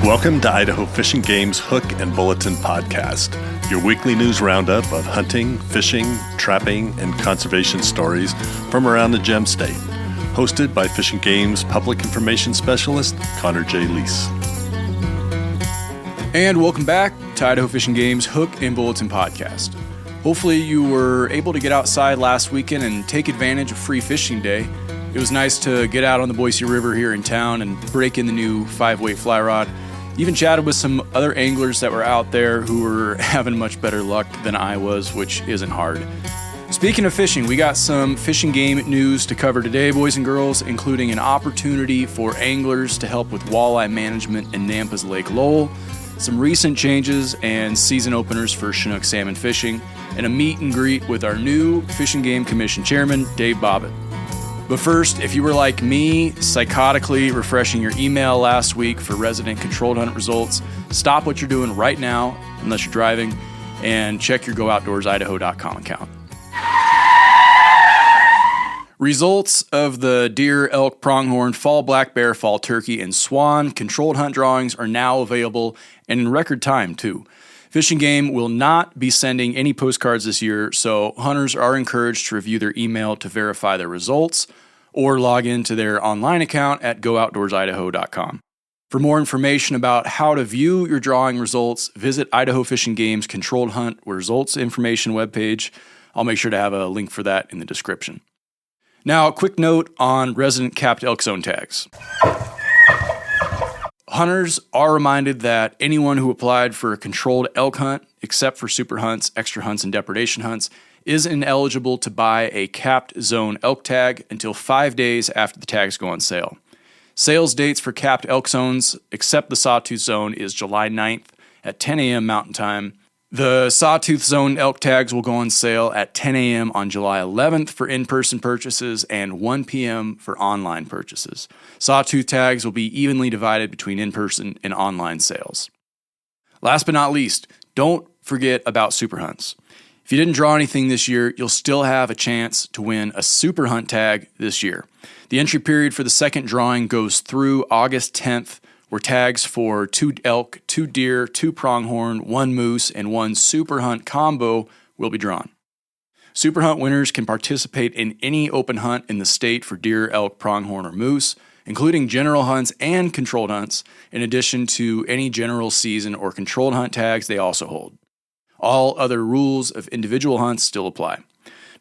Welcome to Idaho Fish and Game's Hook and Bulletin podcast, your weekly news roundup of hunting, fishing, trapping, and conservation stories from around the Gem State. Hosted by Fish and Game's Public Information Specialist, Connor J. Lease. And welcome back to Idaho Fish and Game's Hook and Bulletin podcast. Hopefully you were able to get outside last weekend and take advantage of Free Fishing Day. It was nice to get out on the Boise River here in town and break in the new 5-weight fly rod. Even chatted with some other anglers that were out there who were having much better luck than I was, which isn't hard. Speaking of fishing, we got some fishing game news to cover today, boys and girls, including an opportunity for anglers to help with walleye management in Nampa's Lake Lowell, some recent changes and season openers for Chinook salmon fishing, and a meet and greet with our new Fish and Game Commission Chairman, Dave Bobbitt. But first, if you were like me, psychotically refreshing your email last week for resident controlled hunt results, stop what you're doing right now, unless you're driving, and check your GoOutdoorsIdaho.com account. Results of the deer, elk, pronghorn, fall black bear, fall turkey, and swan controlled hunt drawings are now available, and in record time, too. Fish and Game will not be sending any postcards this year, so hunters are encouraged to review their email to verify their results or log into their online account at GoOutdoorsIdaho.com. For more information about how to view your drawing results, visit Idaho Fish and Game's Controlled Hunt Results Information webpage. I'll make sure to have a link for that in the description. Now, a quick note on resident capped elk zone tags. Hunters are reminded that anyone who applied for a controlled elk hunt, except for super hunts, extra hunts, and depredation hunts, is ineligible to buy a capped zone elk tag until 5 days after the tags go on sale. Sales dates for capped elk zones, except the Sawtooth Zone, is July 9th at 10 a.m. Mountain Time. The Sawtooth Zone elk tags will go on sale at 10 a.m. on July 11th for in-person purchases and 1 p.m. for online purchases. Sawtooth tags will be evenly divided between in-person and online sales. Last but not least, don't forget about super hunts. If you didn't draw anything this year, you'll still have a chance to win a super hunt tag this year. The entry period for the second drawing goes through August 10th, where tags for 2 elk, 2 deer, 2 pronghorn, 1 moose, and 1 super hunt combo will be drawn. Super hunt winners can participate in any open hunt in the state for deer, elk, pronghorn, or moose, including general hunts and controlled hunts, in addition to any general season or controlled hunt tags they also hold. All other rules of individual hunts still apply.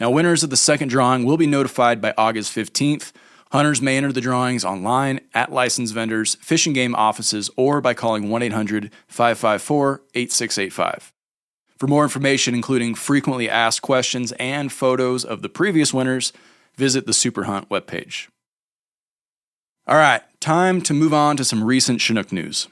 Now, winners of the second drawing will be notified by August 15th. Hunters may enter the drawings online at licensed vendors, Fish and Game offices, or by calling 1-800-554-8685. For more information, including frequently asked questions and photos of the previous winners, visit the Super Hunt webpage. All right, time to move on to some recent Chinook news.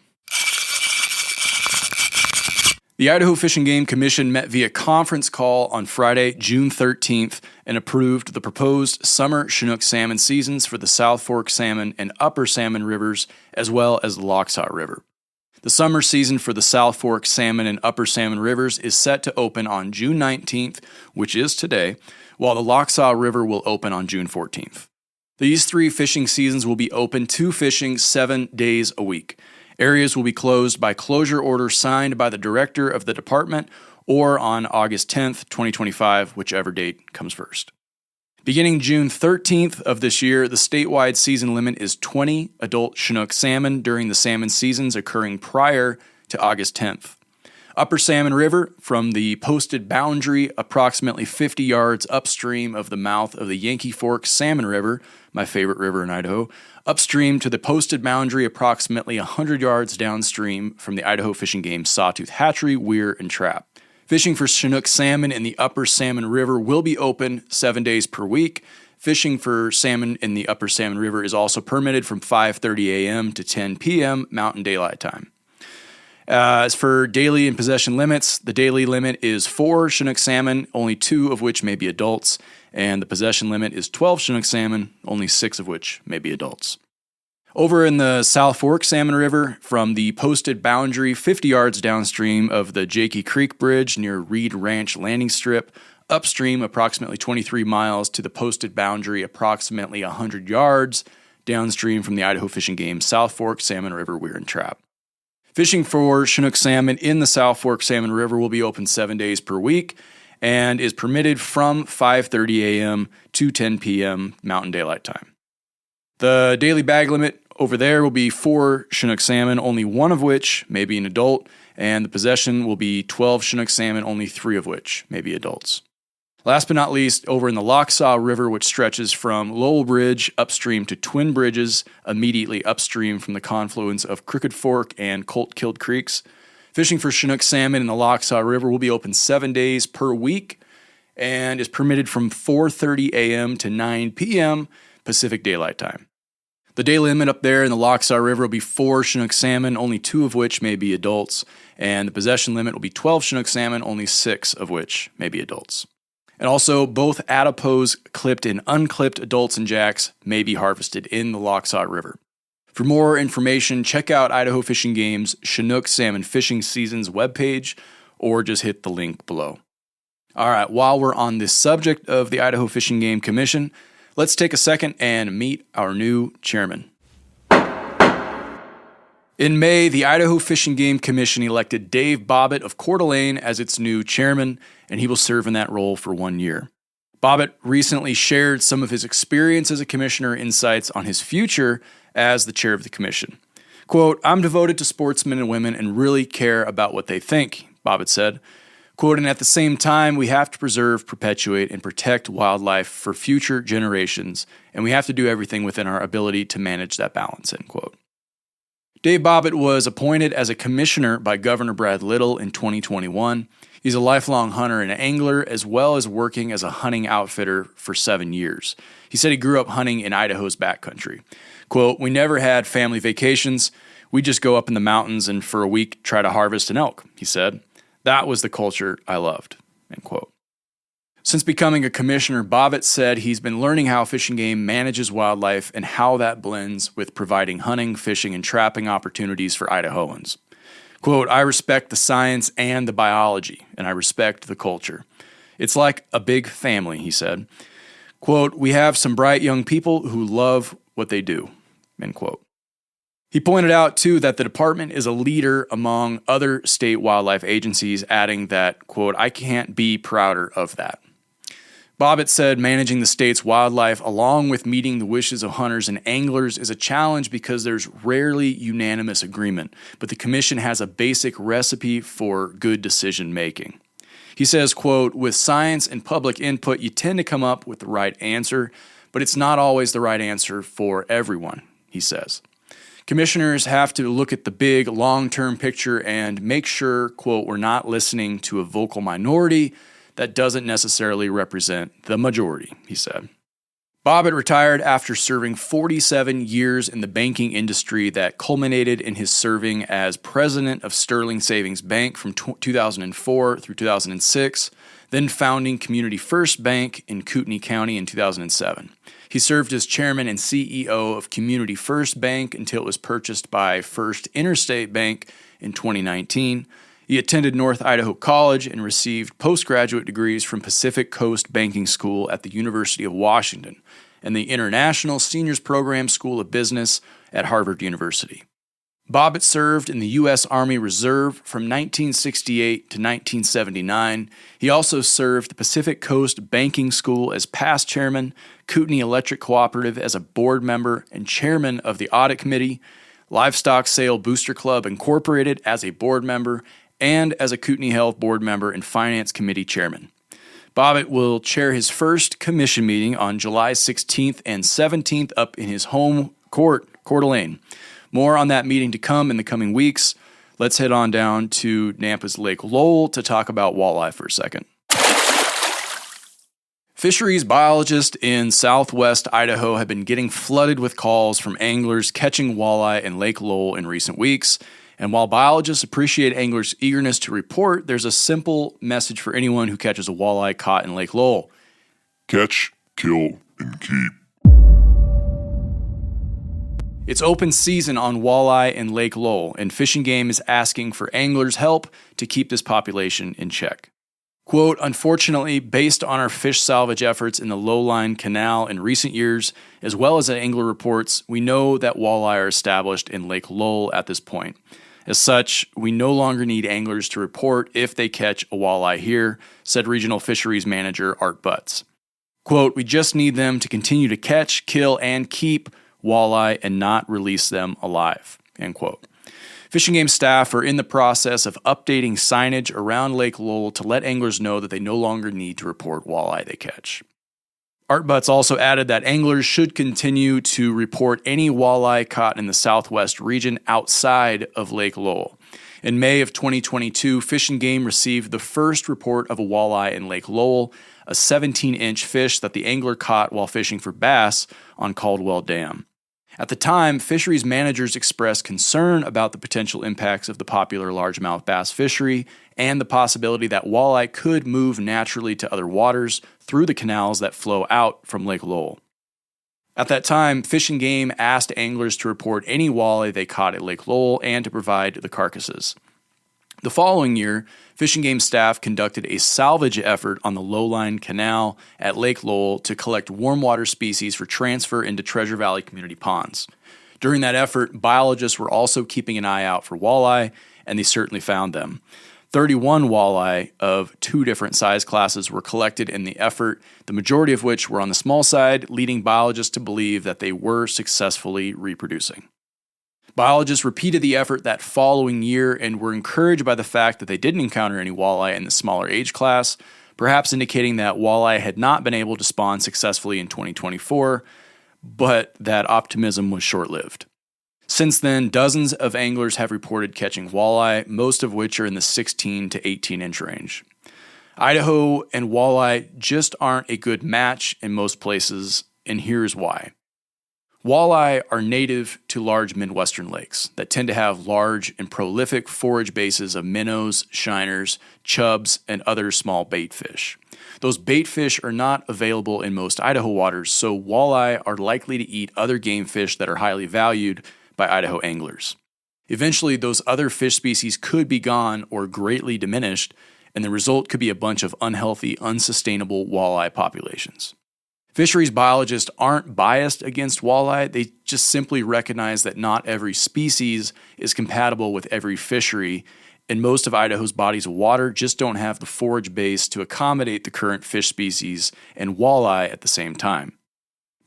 The Idaho Fish and Game Commission met via conference call on Friday, June 13th, and approved the proposed summer Chinook salmon seasons for the South Fork Salmon and Upper Salmon rivers, as well as the Lochsaw River. The summer season for the South Fork Salmon and Upper Salmon rivers is set to open on June 19th, which is today, while the Lochsaw River will open on June 14th. These 3 fishing seasons will be open to fishing 7 days a week. Areas will be closed by closure order signed by the director of the department or on August 10th, 2025, whichever date comes first. Beginning June 13th of this year, the statewide season limit is 20 adult Chinook salmon during the salmon seasons occurring prior to August 10th. Upper Salmon River, from the posted boundary approximately 50 yards upstream of the mouth of the Yankee Fork Salmon River, my favorite river in Idaho, upstream to the posted boundary approximately 100 yards downstream from the Idaho Fish and Game Sawtooth Hatchery, Weir, and Trap. Fishing for Chinook salmon in the Upper Salmon River will be open 7 days per week. Fishing for salmon in the Upper Salmon River is also permitted from 5:30 a.m. to 10 p.m. Mountain Daylight Time. As for daily and possession limits, the daily limit is 4 Chinook salmon, only 2 of which may be adults, and the possession limit is 12 Chinook salmon, only 6 of which may be adults. Over in the South Fork Salmon River, from the posted boundary 50 yards downstream of the Jakey Creek Bridge near Reed Ranch Landing Strip, upstream approximately 23 miles to the posted boundary approximately 100 yards downstream from the Idaho Fish and Game South Fork Salmon River Weir and Trap. Fishing for Chinook salmon in the South Fork Salmon River will be open 7 days per week and is permitted from 5:30 a.m. to 10 p.m. Mountain Daylight Time. The daily bag limit over there will be 4 Chinook salmon, only one of which may be an adult, and the possession will be 12 Chinook salmon, only 3 of which may be adults. Last but not least, over in the Lochsaw River, which stretches from Lowell Bridge upstream to Twin Bridges, immediately upstream from the confluence of Crooked Fork and Colt-Killed Creeks, fishing for Chinook salmon in the Lochsaw River will be open 7 days per week and is permitted from 4:30 a.m. to 9 p.m. Pacific Daylight Time. The day limit up there in the Lochsaw River will be 4 Chinook salmon, only 2 of which may be adults, and the possession limit will be 12 Chinook salmon, only 6 of which may be adults. And also, both adipose clipped and unclipped adults and jacks may be harvested in the Lochsaw River. For more information, check out Idaho Fish and Game's Chinook Salmon Fishing Seasons webpage, or just hit the link below. All right, while we're on this subject of the Idaho Fish and Game Commission, let's take a second and meet our new chairman. In May, the Idaho Fish and Game Commission elected Dave Bobbitt of Coeur as its new chairman, and he will serve in that role for 1 year. Bobbitt recently shared some of his experience as a commissioner insights on his future as the chair of the commission. Quote, "I'm devoted to sportsmen and women and really care about what they think," Bobbitt said. Quote, "And at the same time, we have to preserve, perpetuate, and protect wildlife for future generations, and we have to do everything within our ability to manage that balance," end quote. Dave Bobbitt was appointed as a commissioner by Governor Brad Little in 2021. He's a lifelong hunter and angler, as well as working as a hunting outfitter for 7 years. He said he grew up hunting in Idaho's backcountry. Quote, "We never had family vacations. We just go up in the mountains and for a week try to harvest an elk," he said. "That was the culture I loved," end quote. Since becoming a commissioner, Bobbitt said he's been learning how Fish and Game manages wildlife and how that blends with providing hunting, fishing, and trapping opportunities for Idahoans. Quote, "I respect the science and the biology, and I respect the culture. It's like a big family," he said. Quote, "We have some bright young people who love what they do," end quote. He pointed out, too, that the department is a leader among other state wildlife agencies, adding that, quote, "I can't be prouder of that." Bobbitt said managing the state's wildlife along with meeting the wishes of hunters and anglers is a challenge because there's rarely unanimous agreement, but the commission has a basic recipe for good decision making. He says, quote, "With science and public input, you tend to come up with the right answer, but it's not always the right answer for everyone," he says. Commissioners have to look at the big long-term picture and make sure, quote, "we're not listening to a vocal minority that doesn't necessarily represent the majority," he said. Bobbitt retired after serving 47 years in the banking industry that culminated in his serving as president of Sterling Savings Bank from 2004 through 2006, then founding Community First Bank in Kootenai County in 2007. He served as chairman and CEO of Community First Bank until it was purchased by First Interstate Bank in 2019. He attended North Idaho College and received postgraduate degrees from Pacific Coast Banking School at the University of Washington and the International Seniors Program School of Business at Harvard University. Bobbitt served in the U.S. Army Reserve from 1968 to 1979. He also served the Pacific Coast Banking School as past chairman, Kootenai Electric Cooperative as a board member and chairman of the Audit Committee, Livestock Sale Booster Club Incorporated as a board member, and as a Kootenai Health Board member and Finance Committee Chairman. Bobbitt will chair his first commission meeting on July 16th and 17th up in his home court, Coeur d'Alene. More on that meeting to come in the coming weeks. Let's head on down to Nampa's Lake Lowell to talk about walleye for a second. Fisheries biologists in southwest Idaho have been getting flooded with calls from anglers catching walleye in Lake Lowell in recent weeks. And while biologists appreciate anglers' eagerness to report, there's a simple message for anyone who catches a walleye caught in Lake Lowell. Catch, kill, and keep. It's open season on walleye in Lake Lowell, and Fish and Game is asking for anglers' help to keep this population in check. Quote, "Unfortunately, based on our fish salvage efforts in the Lowline Canal in recent years, as well as angler reports, we know that walleye are established in Lake Lowell at this point. As such, we no longer need anglers to report if they catch a walleye here, said Regional Fisheries Manager Art Butts. Quote, "We just need them to continue to catch, kill, and keep walleye and not release them alive," end quote. Fish and Game staff are in the process of updating signage around Lake Lowell to let anglers know that they no longer need to report walleye they catch. Art Butts also added that anglers should continue to report any walleye caught in the southwest region outside of Lake Lowell. In May of 2022, Fish and Game received the first report of a walleye in Lake Lowell, a 17-inch fish that the angler caught while fishing for bass on Caldwell Dam. At the time, fisheries managers expressed concern about the potential impacts of the popular largemouth bass fishery and the possibility that walleye could move naturally to other waters through the canals that flow out from Lake Lowell. At that time, Fish and Game asked anglers to report any walleye they caught at Lake Lowell and to provide the carcasses. The following year, Fish and Game staff conducted a salvage effort on the Lowline Canal at Lake Lowell to collect warm water species for transfer into Treasure Valley community ponds. During that effort, biologists were also keeping an eye out for walleye, and they certainly found them. 31 walleye of 2 different size classes were collected in the effort, the majority of which were on the small side, leading biologists to believe that they were successfully reproducing. Biologists repeated the effort that following year and were encouraged by the fact that they didn't encounter any walleye in the smaller age class, perhaps indicating that walleye had not been able to spawn successfully in 2024, but that optimism was short-lived. Since then, dozens of anglers have reported catching walleye, most of which are in the 16 to 18-inch range. Idaho and walleye just aren't a good match in most places, and here's why. Walleye are native to large Midwestern lakes that tend to have large and prolific forage bases of minnows, shiners, chubs, and other small bait fish. Those bait fish are not available in most Idaho waters, so walleye are likely to eat other game fish that are highly valued by Idaho anglers. Eventually, those other fish species could be gone or greatly diminished, and the result could be a bunch of unhealthy, unsustainable walleye populations. Fisheries biologists aren't biased against walleye, they just simply recognize that not every species is compatible with every fishery, and most of Idaho's bodies of water just don't have the forage base to accommodate the current fish species and walleye at the same time.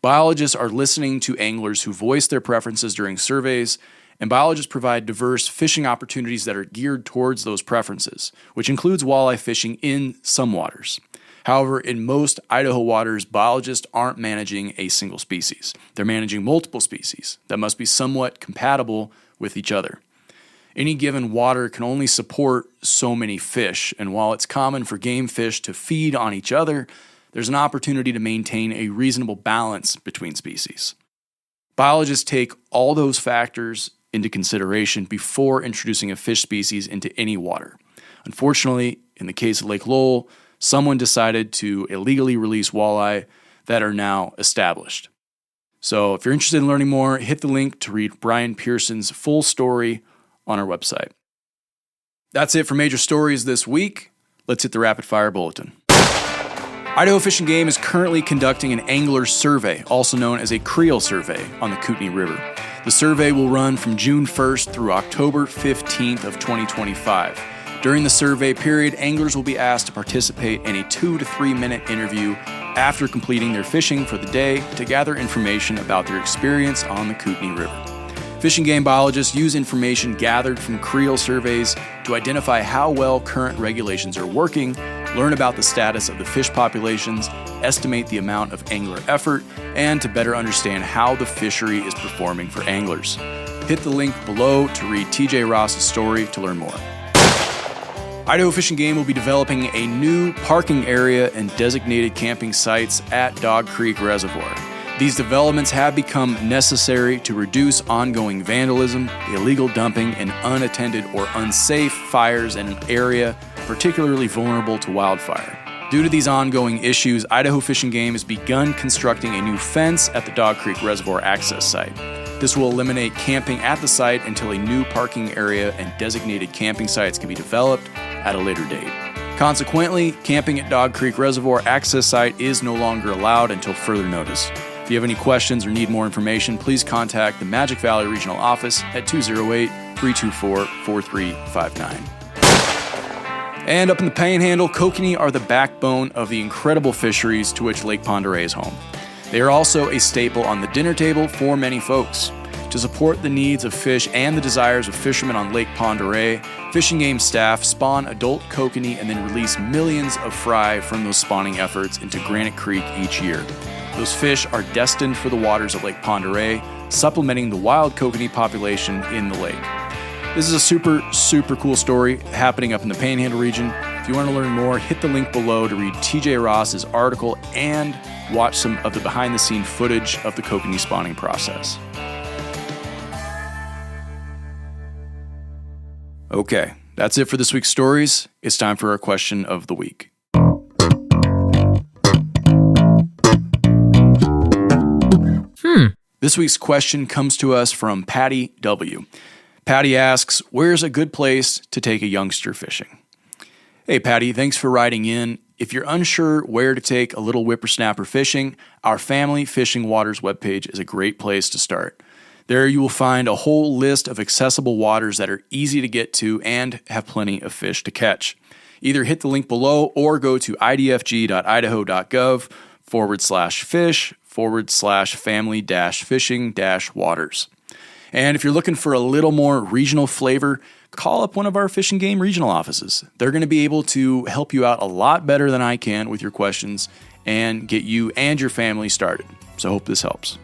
Biologists are listening to anglers who voice their preferences during surveys, and biologists provide diverse fishing opportunities that are geared towards those preferences, which includes walleye fishing in some waters. However, in most Idaho waters, biologists aren't managing a single species. They're managing multiple species that must be somewhat compatible with each other. Any given water can only support so many fish, and while it's common for game fish to feed on each other, there's an opportunity to maintain a reasonable balance between species. Biologists take all those factors into consideration before introducing a fish species into any water. Unfortunately, in the case of Lake Lowell, someone decided to illegally release walleye that are now established. So if you're interested in learning more, hit the link to read Brian Pearson's full story on our website. That's it for major stories this week. Let's hit the rapid fire bulletin. Idaho Fish and Game is currently conducting an angler survey, also known as a creel survey, on the Kootenai River. The survey will run from June 1st through October 15th of 2025. During the survey period, anglers will be asked to participate in a 2 to 3 minute interview after completing their fishing for the day to gather information about their experience on the Kootenai River. Fish and Game biologists use information gathered from creel surveys to identify how well current regulations are working, learn about the status of the fish populations, estimate the amount of angler effort, and to better understand how the fishery is performing for anglers. Hit the link below to read TJ Ross's story to learn more. Idaho Fish and Game will be developing a new parking area and designated camping sites at Dog Creek Reservoir. These developments have become necessary to reduce ongoing vandalism, illegal dumping, and unattended or unsafe fires in an area particularly vulnerable to wildfire. Due to these ongoing issues, Idaho Fish and Game has begun constructing a new fence at the Dog Creek Reservoir access site. This will eliminate camping at the site until a new parking area and designated camping sites can be developed at a later date. Consequently, camping at Dog Creek Reservoir access site is no longer allowed until further notice. If you have any questions or need more information, please contact the Magic Valley Regional Office at 208-324-4359. And up in the Panhandle, kokanee are the backbone of the incredible fisheries to which Lake Pend Oreille is home. They are also a staple on the dinner table for many folks. To support the needs of fish and the desires of fishermen on Lake Pend Oreille, Fish and Game staff spawn adult kokanee and then release millions of fry from those spawning efforts into Granite Creek each year. Those fish are destined for the waters of Lake Pend Oreille, supplementing the wild kokanee population in the lake. This is a super cool story happening up in the Panhandle region. If you want to learn more, hit the link below to read TJ Ross's article and watch some of the behind-the-scene footage of the kokanee spawning process. Okay, that's it for this week's stories. It's time for our question of the week. This week's question comes to us from Patty W. Patty asks, where's a good place to take a youngster fishing? Hey, Patty, thanks for writing in. If you're unsure where to take a little whippersnapper fishing, our Family Fishing Waters webpage is a great place to start. There you will find a whole list of accessible waters that are easy to get to and have plenty of fish to catch. Either hit the link below or go to idfg.idaho.gov/fish/family-fishing-waters. And if you're looking for a little more regional flavor, call up one of our Fish and Game regional offices. They're going to be able to help you out a lot better than I can with your questions and get you and your family started. So I hope this helps.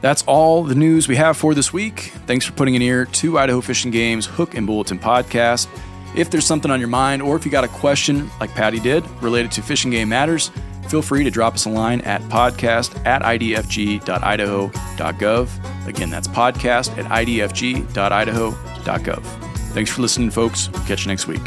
That's all the news we have for this week. Thanks for putting an ear to Idaho Fish and Game's Hook and Bulletin podcast. If there's something on your mind or if you got a question like Patty did related to Fish and Game matters, feel free to drop us a line at podcast@idfg.idaho.gov. Again, that's podcast@idfg.idaho.gov. Thanks for listening, folks. Catch you next week.